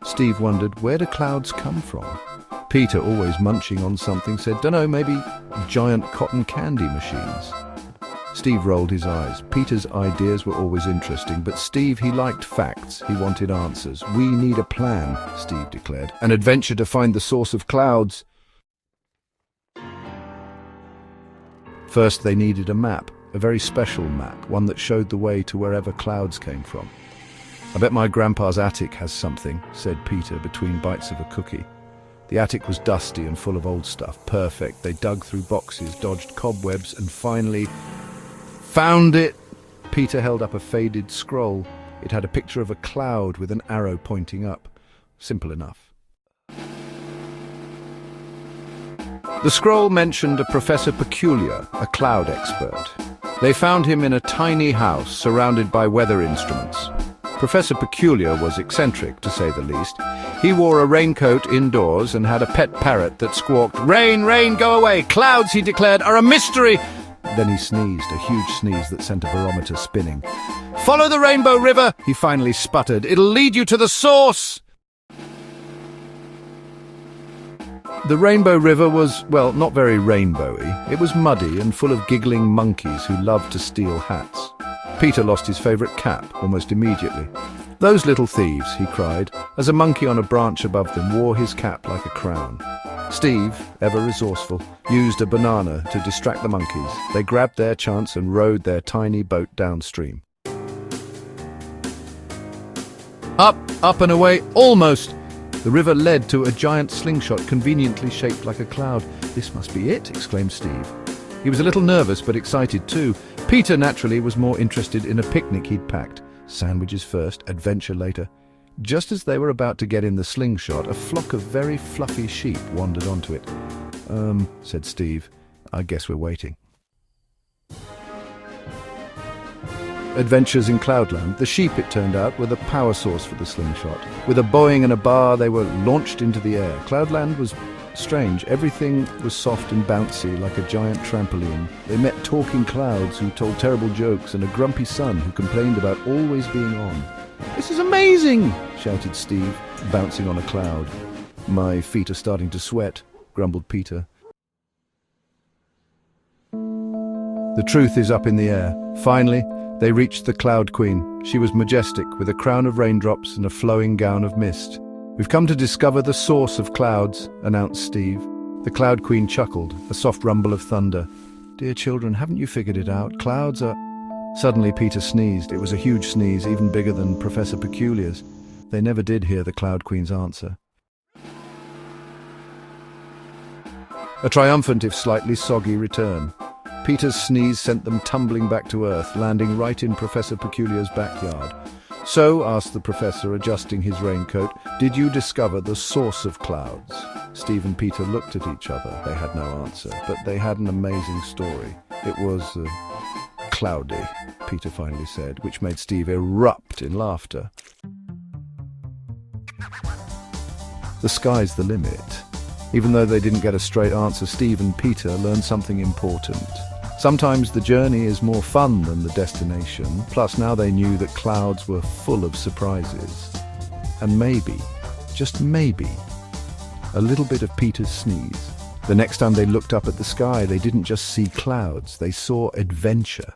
Steve wondered, where do clouds come from? Peter, always munching on something, said, "Dunno, maybe giant cotton candy machines." Steve rolled his eyes. Peter's ideas were always interesting, but Steve, he liked facts. He wanted answers. "We need a plan," Steve declared. "An adventure to find the source of clouds." First, they needed a map, a very special map, one that showed the way to wherever clouds came from. "I bet my grandpa's attic has something," said Peter between bites of a cookie. The attic was dusty and full of old stuff. Perfect. They dug through boxes, dodged cobwebs, and finally found it. Peter held up a faded scroll. It had a picture of a cloud with an arrow pointing up. Simple enough. The scroll mentioned a Professor Peculiar, a cloud expert. They found him in a tiny house surrounded by weather instruments. Professor Peculiar was eccentric, to say the least. He wore a raincoat indoors and had a pet parrot that squawked, "Rain, rain, go away! Clouds," he declared, "are a mystery!" Then he sneezed, a huge sneeze that sent a barometer spinning. "Follow the Rainbow River," he finally sputtered. "It'll lead you to the source!" The Rainbow River was, well, not very rainbowy. It was muddy and full of giggling monkeys who loved to steal hats. Peter lost his favourite cap almost immediately. "Those little thieves," he cried, as a monkey on a branch above them wore his cap like a crown. Steve, ever resourceful, used a banana to distract the monkeys. They grabbed their chance and rowed their tiny boat downstream. Up and away, almost! The river led to a giant slingshot conveniently shaped like a cloud. "This must be it," exclaimed Steve. He was a little nervous but excited too. Peter, naturally, was more interested in a picnic he'd packed. Sandwiches first, adventure later. Just as they were about to get in the slingshot, a flock of very fluffy sheep wandered onto it. Said Steve. "I guess we're waiting." Adventures in Cloudland. The sheep, it turned out, were the power source for the slingshot. With a boing and a bar, they were launched into the air. Cloudland was strange. Everything was soft and bouncy, like a giant trampoline. They met talking clouds who told terrible jokes and a grumpy sun who complained about always being on. "This is amazing!" shouted Steve, bouncing on a cloud. "My feet are starting to sweat," grumbled Peter. The truth is up in the air. Finally, they reached the Cloud Queen. She was majestic, with a crown of raindrops and a flowing gown of mist. "We've come to discover the source of clouds," announced Steve. The Cloud Queen chuckled, a soft rumble of thunder. "Dear children, haven't you figured it out? Clouds are—" Suddenly Peter sneezed. It was a huge sneeze, even bigger than Professor Peculiar's. They never did hear the Cloud Queen's answer. A triumphant, if slightly soggy, return. Peter's sneeze sent them tumbling back to Earth, landing right in Professor Peculiar's backyard. "So," asked the professor, adjusting his raincoat, "did you discover the source of clouds?" Steve and Peter looked at each other. They had no answer, but they had an amazing story. "It was cloudy," Peter finally said, which made Steve erupt in laughter. The sky's the limit. Even though they didn't get a straight answer, Steve and Peter learned something important. Sometimes the journey is more fun than the destination. Plus, now they knew that clouds were full of surprises. And maybe, just maybe, a little bit of Peter's sneeze. The next time they looked up at the sky, they didn't just see clouds, they saw adventure.